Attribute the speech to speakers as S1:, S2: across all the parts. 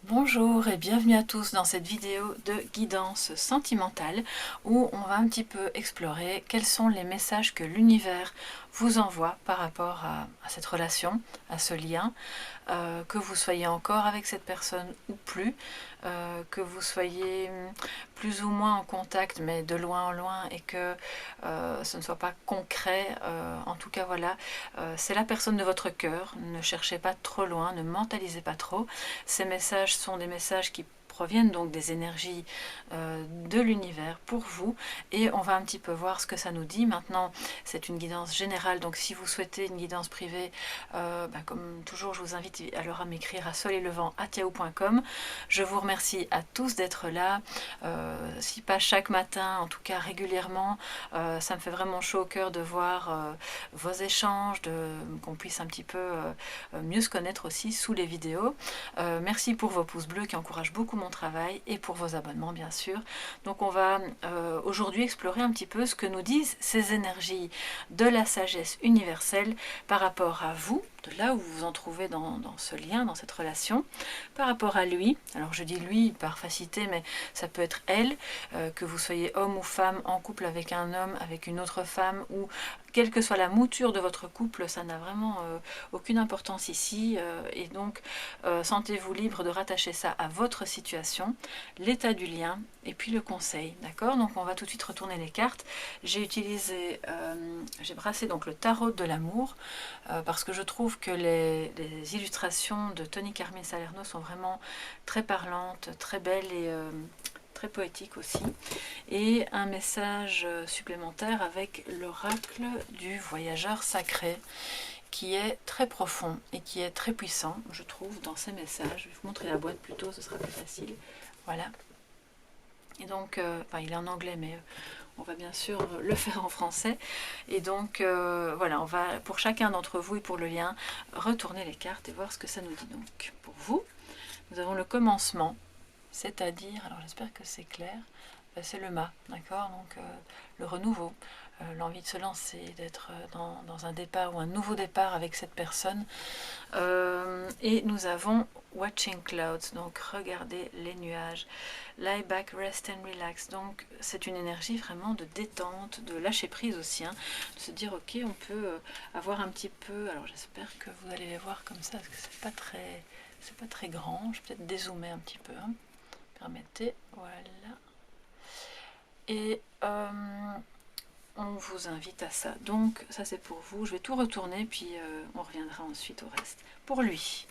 S1: Bonjour et bienvenue à tous dans cette vidéo de guidance sentimentale où on va un petit peu explorer quels sont les messages que l'univers vous envoie par rapport à cette relation, à ce lien, que vous soyez encore avec cette personne ou plus, que vous soyez plus ou moins en contact mais de loin en loin et que ce ne soit pas concret. En tout cas voilà, c'est la personne de votre cœur, ne cherchez pas trop loin, ne mentalisez pas trop. Ces messages sont des messages qui proviennent donc des énergies de l'univers pour vous, et on va un petit peu voir ce que ça nous dit. Maintenant, c'est une guidance générale, donc si vous souhaitez une guidance privée, comme toujours, je vous invite alors à m'écrire à soleillevent@yahoo.com. Je vous remercie à tous d'être là, si pas chaque matin, en tout cas régulièrement. Ça me fait vraiment chaud au cœur de voir vos échanges, qu'on puisse un petit peu mieux se connaître aussi sous les vidéos. Merci pour vos pouces bleus qui encouragent beaucoup mon travail et pour vos abonnements bien sûr. Donc on va aujourd'hui explorer un petit peu ce que nous disent ces énergies de la sagesse universelle par rapport à vous, de là où vous vous en trouvez dans ce lien, dans cette relation, par rapport à lui. Alors je dis lui par facilité, mais ça peut être elle, que vous soyez homme ou femme, en couple avec un homme, avec une autre femme, ou quelle que soit la mouture de votre couple, ça n'a vraiment aucune importance ici. Et donc sentez-vous libre de rattacher ça à votre situation, l'état du lien et puis le conseil, d'accord? Donc on va tout de suite retourner les cartes. J'ai brassé donc le tarot de l'amour parce que je trouve que les illustrations de Tony Carmine Salerno sont vraiment très parlantes, très belles et très poétiques aussi. Et un message supplémentaire avec l'oracle du voyageur sacré, qui est très profond et qui est très puissant, je trouve, dans ces messages. Je vais vous montrer la boîte plutôt, ce sera plus facile. Voilà. Et donc, il est en anglais, mais on va bien sûr le faire en français. Et donc, voilà, on va, pour chacun d'entre vous et pour le lien, retourner les cartes et voir ce que ça nous dit. Donc, pour vous, nous avons le commencement, c'est-à-dire, alors j'espère que c'est clair, c'est le mât, d'accord? Donc, le renouveau, l'envie de se lancer, d'être dans un départ ou un nouveau départ avec cette personne. Et nous avons Watching Clouds, donc regardez les nuages. Lie back, rest and relax. Donc c'est une énergie vraiment de détente, de lâcher prise aussi, hein, de se dire ok, on peut avoir un petit peu. Alors j'espère que vous allez les voir comme ça parce que c'est pas très grand. Je vais peut-être dézoomer un petit peu. Hein. Permettez, voilà. Et on vous invite à ça. Donc ça c'est pour vous. Je vais tout retourner puis on reviendra ensuite au reste. Pour lui,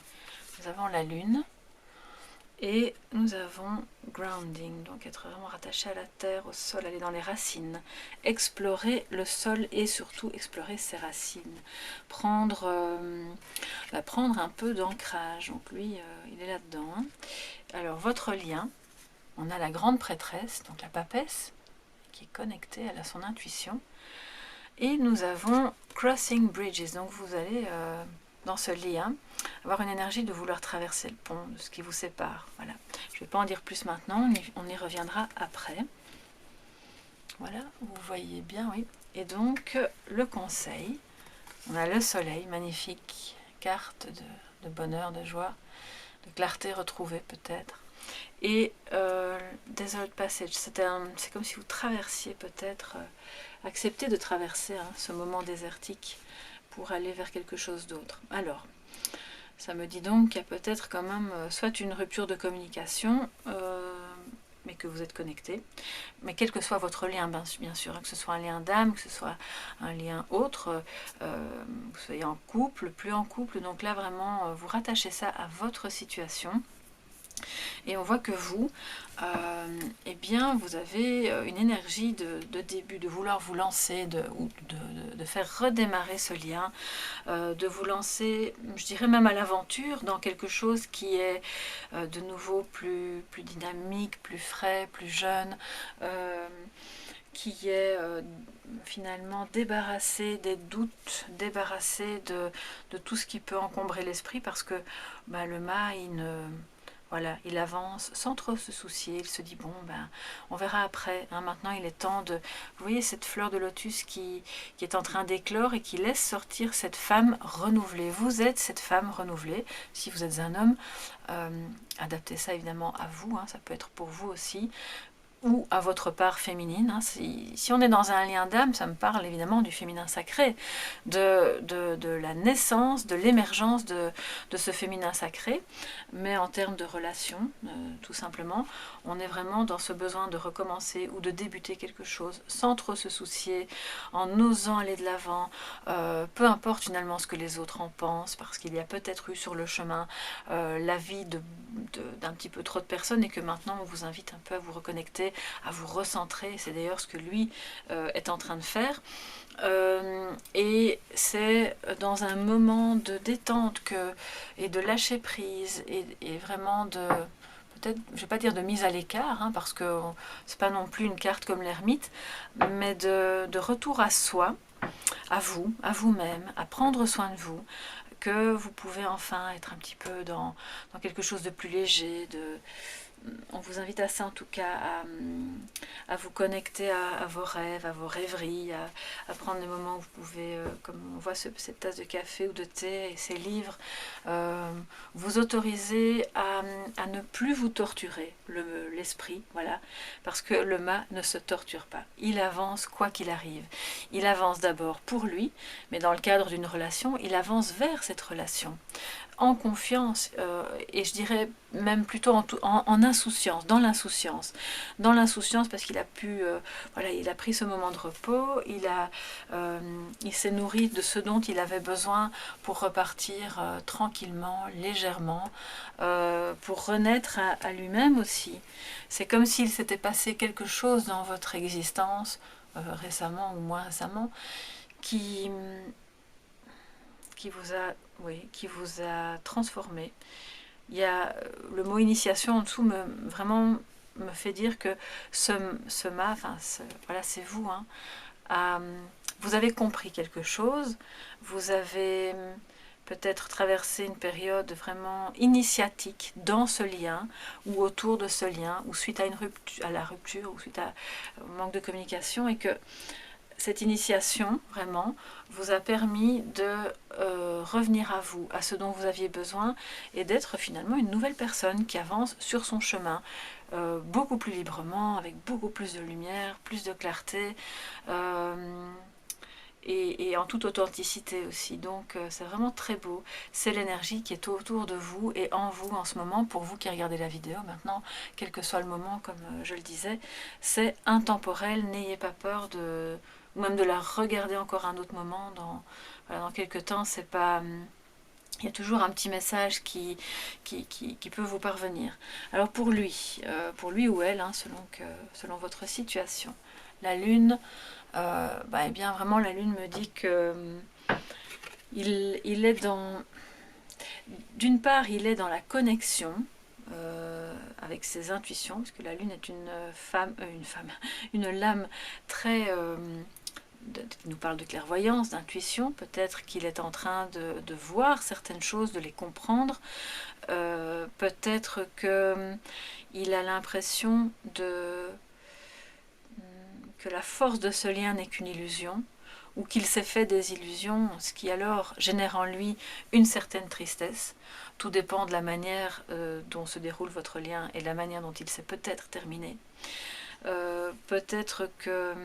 S1: nous avons la lune et nous avons grounding, donc être vraiment rattaché à la terre, au sol, aller dans les racines, explorer le sol et surtout explorer ses racines, prendre un peu d'ancrage. Donc lui, il est là-dedans. Hein. Alors votre lien, on a la grande prêtresse, donc la papesse, qui est connectée, elle a son intuition. Et nous avons Crossing Bridges, donc vous allez dans ce lien avoir une énergie de vouloir traverser le pont, de ce qui vous sépare. Voilà. Je ne vais pas en dire plus maintenant, on y reviendra après. Voilà, vous voyez bien, oui. Et donc, le conseil, on a le soleil, magnifique, carte de bonheur, de joie, de clarté retrouvée peut-être. Et Desert Passage, c'est comme si vous traversiez peut-être, acceptez de traverser ce moment désertique pour aller vers quelque chose d'autre. Alors, ça me dit donc qu'il y a peut-être quand même soit une rupture de communication, mais que vous êtes connecté, mais quel que soit votre lien, bien sûr, hein, que ce soit un lien d'âme, que ce soit un lien autre, vous soyez en couple, plus en couple, donc là vraiment vous rattachez ça à votre situation. Et on voit que vous, eh bien, vous avez une énergie de début, de vouloir vous lancer, de faire redémarrer ce lien, de vous lancer, je dirais même à l'aventure, dans quelque chose qui est de nouveau plus dynamique, plus frais, plus jeune, qui est finalement débarrassé des doutes, débarrassé de tout ce qui peut encombrer l'esprit, parce que le mât, Voilà, il avance sans trop se soucier, il se dit bon ben on verra après, hein, maintenant il est temps de... Vous voyez cette fleur de lotus qui est en train d'éclore et qui laisse sortir cette femme renouvelée. Vous êtes cette femme renouvelée, si vous êtes un homme, adaptez ça évidemment à vous, hein, ça peut être pour vous aussi, ou à votre part féminine. Hein. Si on est dans un lien d'âme, ça me parle évidemment du féminin sacré, de la naissance, de l'émergence de ce féminin sacré, mais en termes de relation, tout simplement, on est vraiment dans ce besoin de recommencer ou de débuter quelque chose sans trop se soucier, en osant aller de l'avant, peu importe finalement ce que les autres en pensent, parce qu'il y a peut-être eu sur le chemin l'avis d'un petit peu trop de personnes et que maintenant on vous invite un peu à vous reconnecter, à vous recentrer. C'est d'ailleurs ce que lui est en train de faire. Et c'est dans un moment de détente et de lâcher prise et vraiment de... peut-être, je ne vais pas dire de mise à l'écart, hein, parce que c'est pas non plus une carte comme l'ermite, mais de retour à soi, à vous, à vous-même, à prendre soin de vous, que vous pouvez enfin être un petit peu dans quelque chose de plus léger. On vous invite à ça en tout cas, à vous connecter à vos rêves, à vos rêveries, à prendre des moments où vous pouvez, comme on voit cette tasse de café ou de thé et ces livres, vous autoriser à ne plus vous torturer l'esprit, voilà, parce que le mât ne se torture pas, il avance quoi qu'il arrive. Il avance d'abord pour lui, mais dans le cadre d'une relation, il avance vers cette relation, en confiance, et je dirais même plutôt en insouciance, dans l'insouciance. Dans l'insouciance parce qu'il a pu, voilà, il a pris ce moment de repos, il s'est nourri de ce dont il avait besoin pour repartir tranquillement, légèrement, pour renaître à lui-même aussi. C'est comme s'il s'était passé quelque chose dans votre existence, récemment ou moins récemment, qui vous a, oui, qui vous a transformé. Il y a le mot initiation en dessous vraiment me fait dire que ce mât, enfin voilà, c'est vous, hein, vous avez compris quelque chose, vous avez peut-être traversé une période vraiment initiatique dans ce lien ou autour de ce lien ou suite à la rupture ou suite au manque de communication, et que cette initiation, vraiment, vous a permis de revenir à vous, à ce dont vous aviez besoin, et d'être finalement une nouvelle personne qui avance sur son chemin, beaucoup plus librement, avec beaucoup plus de lumière, plus de clarté, et en toute authenticité aussi. Donc c'est vraiment très beau. C'est l'énergie qui est autour de vous et en vous en ce moment, pour vous qui regardez la vidéo maintenant, quel que soit le moment, comme je le disais, c'est intemporel. N'ayez pas peur ou même de la regarder encore un autre moment dans quelques temps. C'est pas... il y a toujours un petit message qui peut vous parvenir. Alors pour lui ou elle, hein, selon votre situation, la lune, eh bien vraiment la lune me dit que il est dans... D'une part, il est dans la connexion avec ses intuitions, parce que la lune est une lame très... il nous parle de clairvoyance, d'intuition. Peut-être qu'il est en train de voir certaines choses, de les comprendre. Peut-être qu'il a l'impression que la force de ce lien n'est qu'une illusion, ou qu'il s'est fait des illusions, ce qui alors génère en lui une certaine tristesse. Tout dépend de la manière dont se déroule votre lien et la manière dont il s'est peut-être terminé. Peut-être que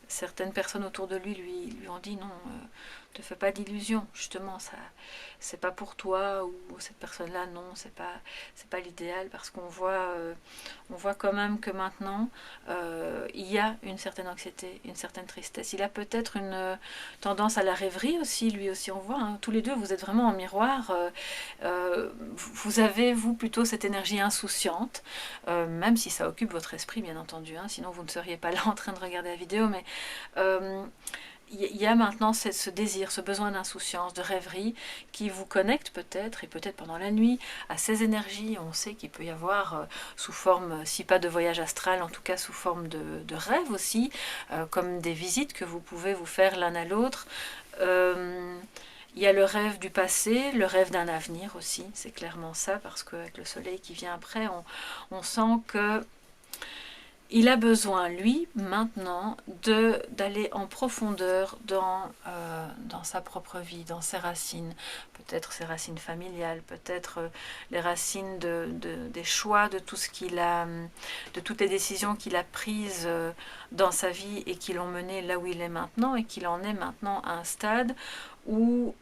S1: certaines personnes autour de lui ont dit non, te fais pas d'illusions, justement, ça c'est pas pour toi, ou cette personne-là, non, c'est pas l'idéal, parce qu'on voit quand même que maintenant il y a une certaine anxiété, une certaine tristesse. Il a peut-être une tendance à la rêverie aussi, lui aussi, on voit, hein, tous les deux, vous êtes vraiment en miroir. Vous avez, vous, plutôt cette énergie insouciante, même si ça occupe votre esprit, bien entendu, hein, sinon vous ne seriez pas là en train de regarder la vidéo, mais il y a maintenant ce désir, ce besoin d'insouciance, de rêverie, qui vous connecte peut-être, et peut-être pendant la nuit, à ces énergies. On sait qu'il peut y avoir sous forme, si pas de voyage astral, en tout cas sous forme de rêve aussi, comme des visites que vous pouvez vous faire l'un à l'autre. Il y a le rêve du passé, le rêve d'un avenir aussi, c'est clairement ça, parce qu'avec le soleil qui vient après, on sent que il a besoin, lui, maintenant, d'aller en profondeur dans sa propre vie, dans ses racines. Peut-être ses racines familiales, peut-être les racines des choix, de tout ce qu'il a, de toutes les décisions qu'il a prises dans sa vie et qui l'ont mené là où il est maintenant, et qu'il en est maintenant à un stade où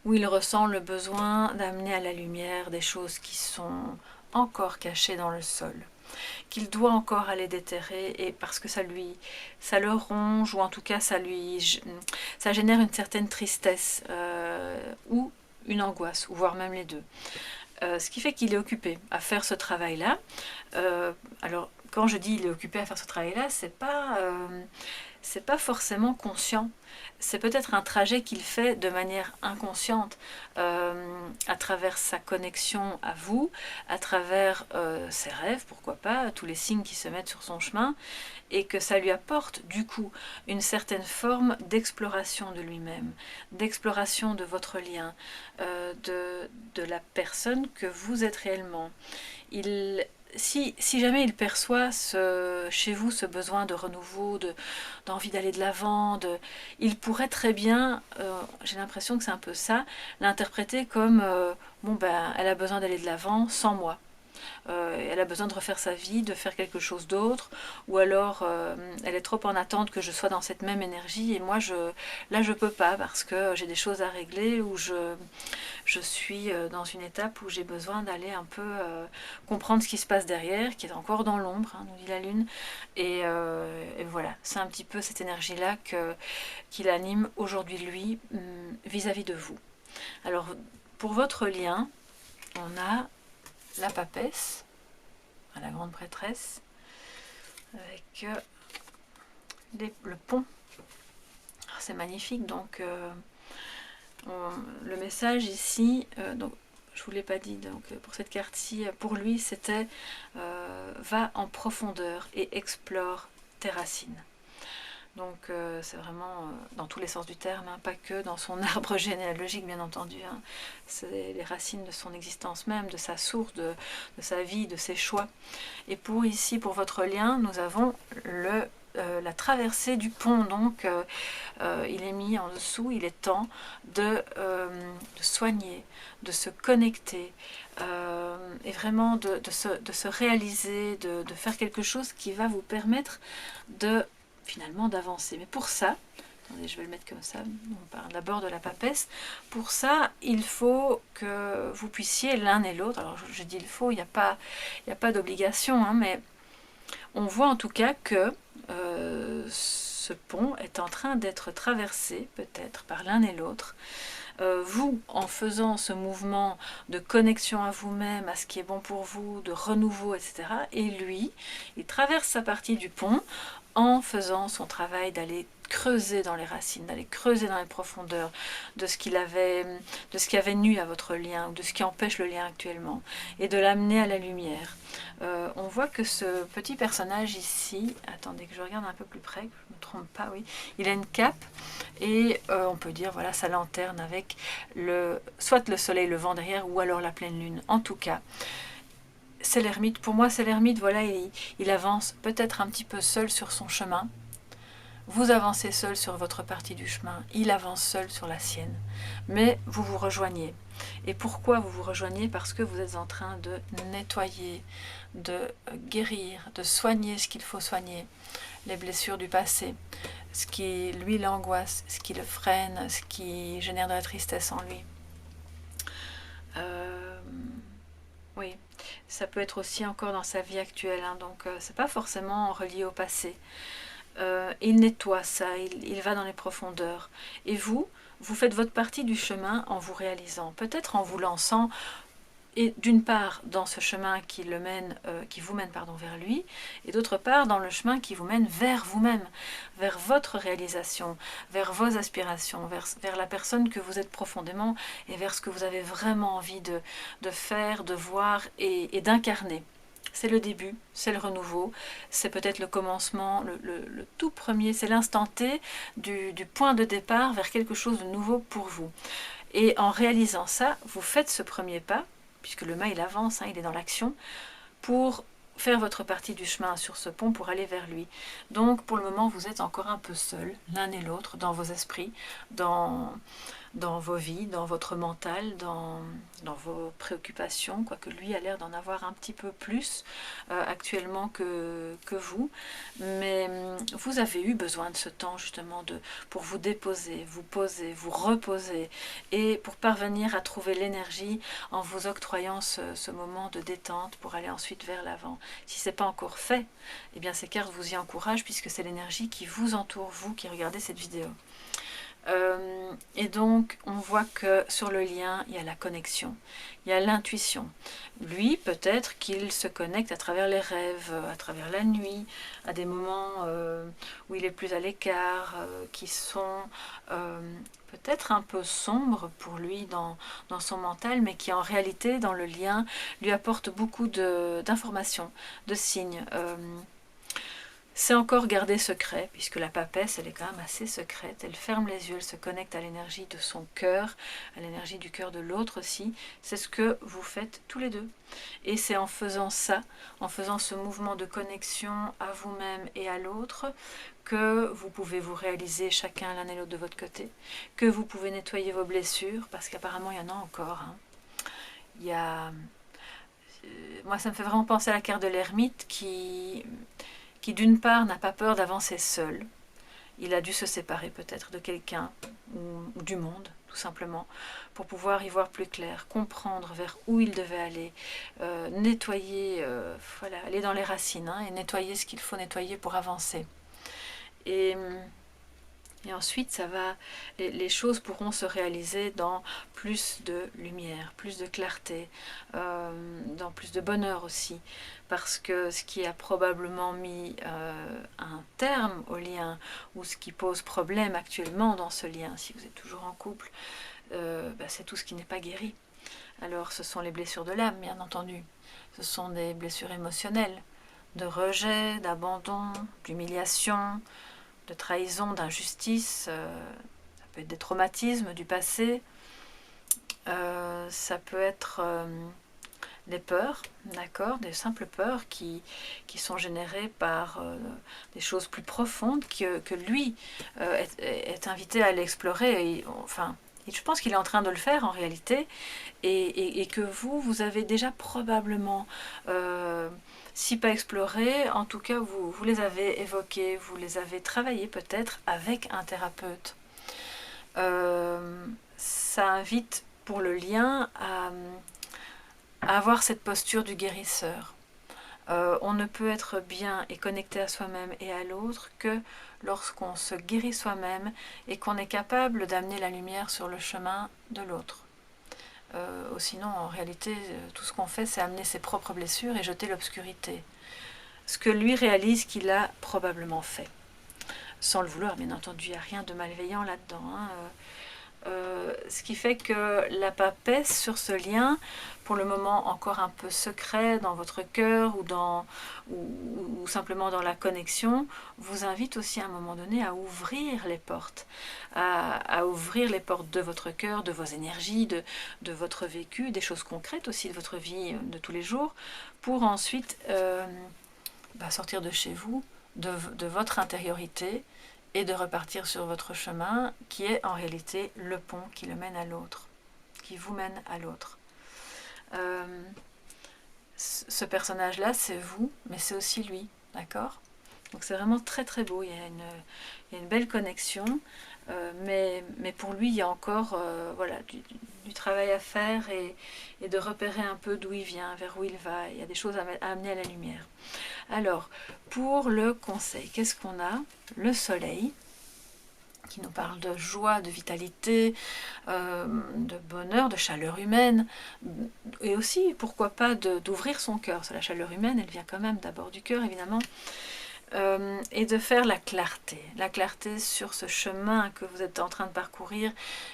S1: il ressent le besoin d'amener à la lumière des choses qui sont encore cachées dans le sol, qu'il doit encore aller déterrer, et parce que ça le ronge, ou en tout cas ça génère une certaine tristesse ou une angoisse, ou voire même les deux. Ce qui fait qu'il est occupé à faire ce travail-là. Alors quand je dis il est occupé à faire ce travail-là, c'est pas forcément conscient. C'est peut-être un trajet qu'il fait de manière inconsciente, à travers sa connexion à vous, à travers ses rêves, pourquoi pas, tous les signes qui se mettent sur son chemin, et que ça lui apporte du coup une certaine forme d'exploration de lui-même, d'exploration de votre lien, de la personne que vous êtes réellement. Si jamais il perçoit chez vous ce besoin de renouveau, d'envie d'aller de l'avant, il pourrait très bien, j'ai l'impression que c'est un peu ça, l'interpréter comme bon ben elle a besoin d'aller de l'avant sans moi. Elle a besoin de refaire sa vie, de faire quelque chose d'autre, ou alors elle est trop en attente que je sois dans cette même énergie, et moi là je peux pas parce que j'ai des choses à régler, ou je suis dans une étape où j'ai besoin d'aller un peu comprendre ce qui se passe derrière, qui est encore dans l'ombre, hein, nous dit la lune, et voilà, c'est un petit peu cette énergie là qu'il anime aujourd'hui lui vis-à-vis de vous. Alors pour votre lien, on a la papesse, la grande prêtresse, avec le pont. C'est magnifique. Donc le message ici, donc je vous l'ai pas dit, donc pour cette carte-ci, pour lui c'était va en profondeur et explore tes racines. Donc c'est vraiment dans tous les sens du terme, hein, pas que dans son arbre généalogique bien entendu, hein. C'est les racines de son existence même, de sa source, de sa vie, de ses choix. Et pour ici, pour votre lien, nous avons la traversée du pont, donc il est mis en dessous, il est temps de soigner, de se connecter, et vraiment de se réaliser, de faire quelque chose qui va vous permettre finalement d'avancer. Mais pour ça, attendez, je vais le mettre comme ça, on parle d'abord de la papesse. Pour ça, il faut que vous puissiez l'un et l'autre, alors je dis il faut, il n'y a pas d'obligation, hein, mais on voit en tout cas que ce pont est en train d'être traversé peut-être par l'un et l'autre. Vous, en faisant ce mouvement de connexion à vous-même, à ce qui est bon pour vous, de renouveau, etc. Et lui, il traverse sa partie du pont en faisant son travail d'aller creuser dans les racines, d'aller creuser dans les profondeurs de ce qui avait nui à votre lien, ou de ce qui empêche le lien actuellement, et de l'amener à la lumière. On voit que ce petit personnage ici, attendez que je regarde un peu plus près, que je ne me trompe pas, oui, il a une cape, et on peut dire, voilà, sa lanterne avec soit le soleil levant derrière, ou alors la pleine lune. En tout cas, c'est l'ermite. Pour moi, c'est l'ermite, voilà, il avance peut-être un petit peu seul sur son chemin. Vous avancez seul sur votre partie du chemin, il avance seul sur la sienne. Mais vous vous rejoignez. Et pourquoi vous vous rejoignez? Parce que vous êtes en train de nettoyer, de guérir, de soigner ce qu'il faut soigner, les blessures du passé, ce qui lui l'angoisse, ce qui le freine, ce qui génère de la tristesse en lui. Oui, ça peut être aussi encore dans sa vie actuelle, hein, donc c'est pas forcément relié au passé. Il nettoie ça, il va dans les profondeurs. Et vous faites votre partie du chemin en vous réalisant, peut-être en vous lançant, et d'une part dans ce chemin qui vous mène vers lui, et d'autre part dans le chemin qui vous mène vers vous-même, vers votre réalisation, vers vos aspirations, vers la personne que vous êtes profondément, et vers ce que vous avez vraiment envie de faire, de voir et d'incarner. c'est le début, c'est le renouveau, c'est peut-être le commencement, le tout premier, c'est l'instant T du point de départ vers quelque chose de nouveau pour vous. Et en réalisant ça, vous faites ce premier pas, puisque le mât il avance, hein, il est dans l'action, pour faire votre partie du chemin sur ce pont pour aller vers lui. Donc pour le moment, vous êtes encore un peu seuls, l'un et l'autre, dans vos esprits, dans vos vies, dans votre mental, dans vos préoccupations, quoique lui a l'air d'en avoir un petit peu plus actuellement que vous. Mais vous avez eu besoin de ce temps justement pour vous déposer, vous poser, vous reposer, et pour parvenir à trouver l'énergie en vous octroyant ce moment de détente pour aller ensuite vers l'avant. Si ce n'est pas encore fait, eh bien ces cartes vous y encouragent, puisque c'est l'énergie qui vous entoure, vous qui regardez cette vidéo. Et donc on voit que sur le lien il y a la connexion, il y a l'intuition. Lui, peut-être qu'il se connecte à travers les rêves, à travers la nuit, à des moments où il est plus à l'écart, qui sont peut-être un peu sombres pour lui dans son mental, mais qui en réalité dans le lien lui apportent beaucoup d'informations, de signes. C'est encore gardé secret, puisque la papesse, elle est quand même assez secrète. Elle ferme les yeux, elle se connecte à l'énergie de son cœur, à l'énergie du cœur de l'autre aussi. C'est ce que vous faites tous les deux. Et c'est en faisant ça, en faisant ce mouvement de connexion à vous-même et à l'autre, que vous pouvez vous réaliser chacun l'un et l'autre de votre côté, que vous pouvez nettoyer vos blessures, parce qu'apparemment il y en a encore. Hein. Il y a... Moi, ça me fait vraiment penser à la carte de l'ermite qui d'une part n'a pas peur d'avancer seul. Il a dû se séparer peut-être de quelqu'un ou du monde, tout simplement, pour pouvoir y voir plus clair, comprendre vers où il devait aller, nettoyer, voilà, aller dans les racines, hein, et nettoyer ce qu'il faut nettoyer pour avancer. Et ensuite, les choses pourront se réaliser dans plus de lumière, plus de clarté, dans plus de bonheur aussi. Parce que ce qui a probablement mis un terme au lien, ou ce qui pose problème actuellement dans ce lien, si vous êtes toujours en couple, c'est tout ce qui n'est pas guéri. Alors ce sont les blessures de l'âme, bien entendu. Ce sont des blessures émotionnelles, de rejet, d'abandon, d'humiliation, de trahison, d'injustice, ça peut être des traumatismes du passé, ça peut être des peurs, d'accord, des simples peurs qui sont générées par des choses plus profondes que lui est invité à l'explorer. Enfin, je pense qu'il est en train de le faire en réalité, et que vous avez déjà probablement si pas exploré, en tout cas vous les avez évoqués, vous les avez travaillés peut-être avec un thérapeute. Ça invite pour le lien à avoir cette posture du guérisseur. On ne peut être bien et connecté à soi-même et à l'autre que lorsqu'on se guérit soi-même et qu'on est capable d'amener la lumière sur le chemin de l'autre. Sinon, en réalité, tout ce qu'on fait, c'est amener ses propres blessures et jeter l'obscurité. Ce que lui réalise qu'il a probablement fait. Sans le vouloir, bien entendu, il n'y a rien de malveillant là-dedans. Hein. Ce qui fait que la papesse sur ce lien, pour le moment encore un peu secret dans votre cœur ou simplement dans la connexion, vous invite aussi à un moment donné à ouvrir les portes, à ouvrir les portes de votre cœur, de vos énergies, de votre vécu, des choses concrètes aussi de votre vie de tous les jours, pour ensuite sortir de chez vous, de votre intériorité, et de repartir sur votre chemin, qui est en réalité le pont qui le mène à l'autre, qui vous mène à l'autre. Ce personnage-là, c'est vous, mais c'est aussi lui, d'accord? Donc c'est vraiment très très beau, il y a une belle connexion, mais pour lui, il y a encore voilà, du travail à faire et de repérer un peu d'où il vient, vers où il va. Il y a des choses à amener à la lumière. Alors, pour le conseil, qu'est-ce qu'on a? Le soleil, qui nous parle de joie, de vitalité, de bonheur, de chaleur humaine, et aussi, pourquoi pas, d'ouvrir son cœur. La chaleur humaine, elle vient quand même d'abord du cœur, évidemment. et de faire la clarté sur ce chemin que vous êtes en train de parcourir,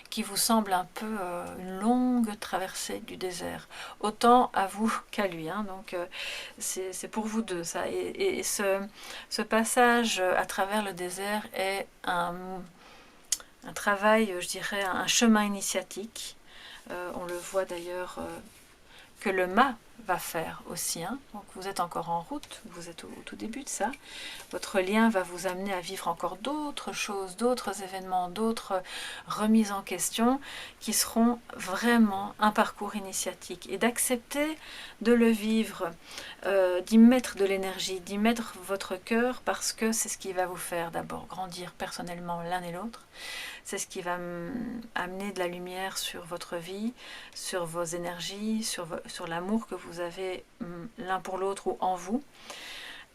S1: qui vous semble un peu une longue traversée du désert, autant à vous qu'à lui, hein. Donc c'est pour vous deux ça, et ce passage à travers le désert est un travail, je dirais, un chemin initiatique. On le voit d'ailleurs que le mât va faire aussi, hein. Donc vous êtes encore en route, vous êtes au tout début de ça. Votre lien va vous amener à vivre encore d'autres choses, d'autres événements, d'autres remises en question qui seront vraiment un parcours initiatique, et d'accepter de le vivre, d'y mettre de l'énergie, d'y mettre votre cœur, parce que c'est ce qui va vous faire d'abord grandir personnellement l'un et l'autre. C'est ce qui va amener de la lumière sur votre vie, sur vos énergies, sur l'amour que vous avez l'un pour l'autre ou en vous.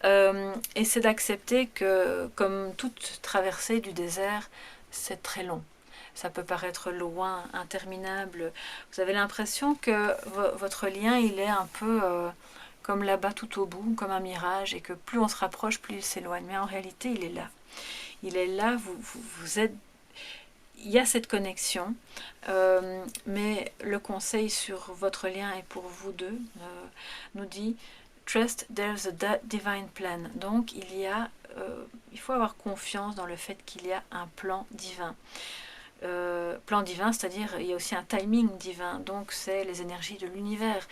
S1: Et c'est d'accepter que, comme toute traversée du désert, c'est très long. Ça peut paraître loin, interminable. Vous avez l'impression que votre lien, il est un peu comme là-bas tout au bout, comme un mirage, et que plus on se rapproche, plus il s'éloigne. Mais en réalité, il est là. Il est là, vous êtes... Il y a cette connexion, mais le conseil sur votre lien et pour vous deux nous dit « Trust there's a divine plan ». Donc il faut avoir confiance dans le fait qu'il y a un plan divin. Plan divin, c'est-à-dire il y a aussi un timing divin, donc c'est les énergies de l'univers.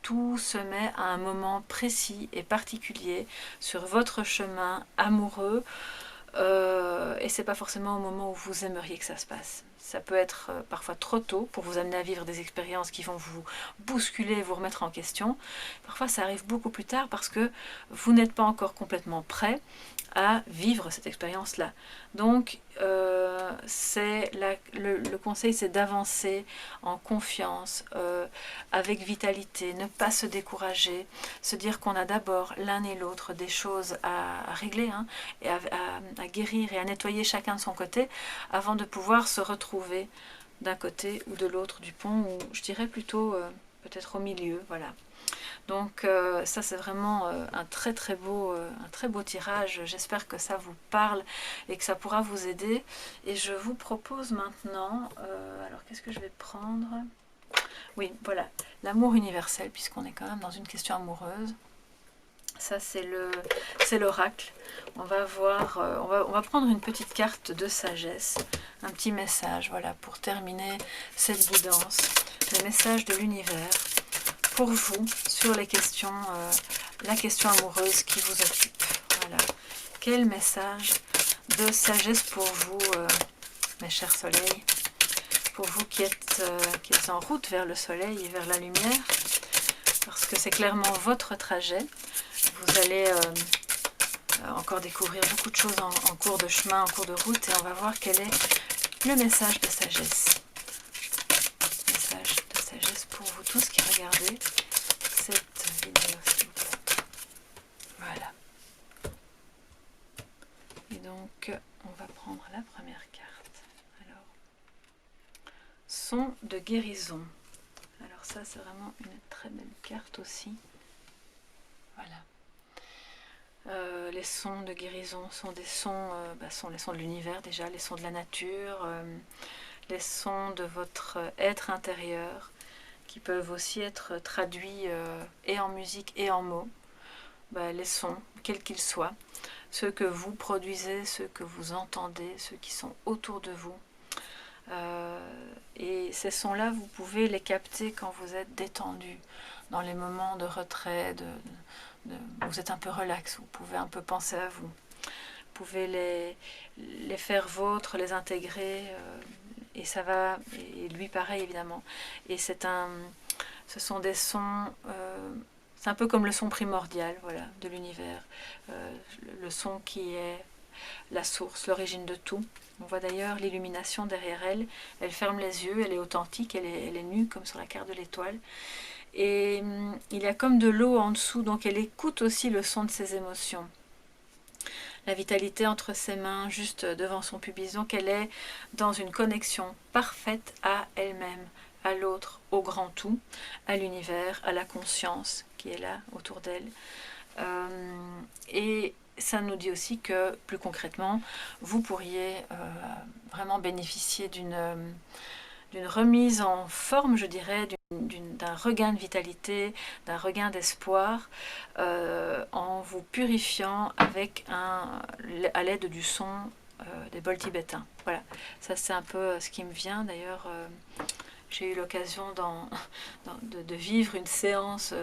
S1: Tout se met à un moment précis et particulier sur votre chemin amoureux, et c'est pas forcément au moment où vous aimeriez que ça se passe. Ça peut être parfois trop tôt pour vous amener à vivre des expériences qui vont vous bousculer, vous remettre en question. Parfois ça arrive beaucoup plus tard parce que vous n'êtes pas encore complètement prêt à vivre cette expérience-là. Donc le conseil, c'est d'avancer en confiance, avec vitalité, ne pas se décourager, se dire qu'on a d'abord l'un et l'autre des choses à régler, hein, et à guérir et à nettoyer chacun de son côté avant de pouvoir se retrouver d'un côté ou de l'autre du pont, ou je dirais plutôt peut-être au milieu, voilà. Donc ça c'est vraiment un très beau tirage. J'espère que ça vous parle et que ça pourra vous aider. Et je vous propose maintenant, alors qu'est-ce que je vais prendre? Oui, voilà, l'amour universel, puisqu'on est quand même dans une question amoureuse. Ça c'est l'oracle. On va voir, on va prendre une petite carte de sagesse, un petit message, voilà, pour terminer cette guidance. Le message de l'univers pour vous sur les questions, la question amoureuse qui vous occupe. Voilà. Quel message de sagesse pour vous, mes chers soleils, pour vous qui êtes en route vers le soleil et vers la lumière, parce que c'est clairement votre trajet. Vous allez encore découvrir beaucoup de choses en cours de chemin, en cours de route, et on va voir quel est le message de sagesse. Message de sagesse pour vous tous qui regardez cette vidéo, s'il vous plaît. Voilà. Et donc, on va prendre la première carte. Alors, son de guérison. Alors ça, c'est vraiment une très belle carte aussi. Voilà. Les sons de guérison sont des sons, sont les sons de l'univers déjà, les sons de la nature, les sons de votre être intérieur, qui peuvent aussi être traduits et en musique et en mots. Les sons, quels qu'ils soient, ceux que vous produisez, ceux que vous entendez, ceux qui sont autour de vous. Et ces sons-là, vous pouvez les capter quand vous êtes détendu, dans les moments de retrait, vous êtes un peu relax, vous pouvez un peu penser à vous. Vous pouvez les faire vôtres, les intégrer, et ça va, et lui pareil évidemment. Et ce sont des sons, c'est un peu comme le son primordial, voilà, de l'univers, le son qui est la source, l'origine de tout. On voit d'ailleurs l'illumination derrière elle. Elle ferme les yeux, elle est authentique, elle est nue comme sur la carte de l'étoile. Et il y a comme de l'eau en dessous, donc elle écoute aussi le son de ses émotions. La vitalité entre ses mains, juste devant son pubis. Donc elle est dans une connexion parfaite à elle-même, à l'autre, au grand tout, à l'univers, à la conscience qui est là autour d'elle. Et ça nous dit aussi que, plus concrètement, vous pourriez vraiment bénéficier d'une remise en forme, je dirais, d'un regain de vitalité, d'un regain d'espoir, en vous purifiant à l'aide du son des bols tibétains. Voilà, ça c'est un peu ce qui me vient. D'ailleurs, j'ai eu l'occasion de vivre une séance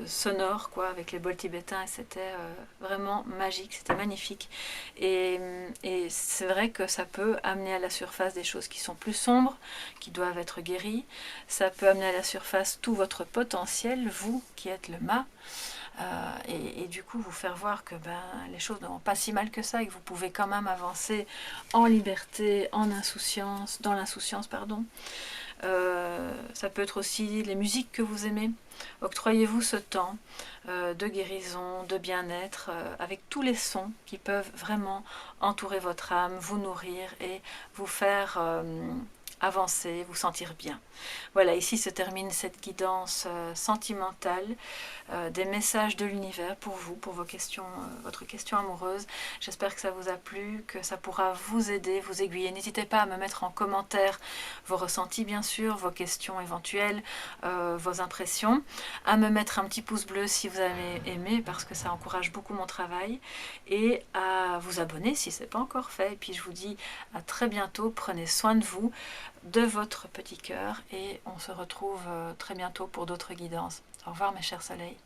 S1: sonore avec les bols tibétains, et c'était vraiment magique, c'était magnifique. Et c'est vrai que ça peut amener à la surface des choses qui sont plus sombres, qui doivent être guéries. Ça peut amener à la surface tout votre potentiel, vous qui êtes le mât. Et du coup vous faire voir que les choses ne vont pas si mal que ça, et que vous pouvez quand même avancer en liberté, en insouciance, dans l'insouciance, pardon. Ça peut être aussi les musiques que vous aimez. Octroyez-vous ce temps de guérison, de bien-être, avec tous les sons qui peuvent vraiment entourer votre âme, vous nourrir et vous faire avancer, vous sentir bien. Voilà, ici se termine cette guidance sentimentale, des messages de l'univers pour vous, pour vos questions, votre question amoureuse. J'espère que ça vous a plu, que ça pourra vous aider, vous aiguiller. N'hésitez pas à me mettre en commentaire vos ressentis, bien sûr, vos questions éventuelles, vos impressions, à me mettre un petit pouce bleu si vous avez aimé, parce que ça encourage beaucoup mon travail, et à vous abonner si ce n'est pas encore fait. Et puis je vous dis à très bientôt, prenez soin de vous, de votre petit cœur, et on se retrouve très bientôt pour d'autres guidances. Au revoir mes chers soleils.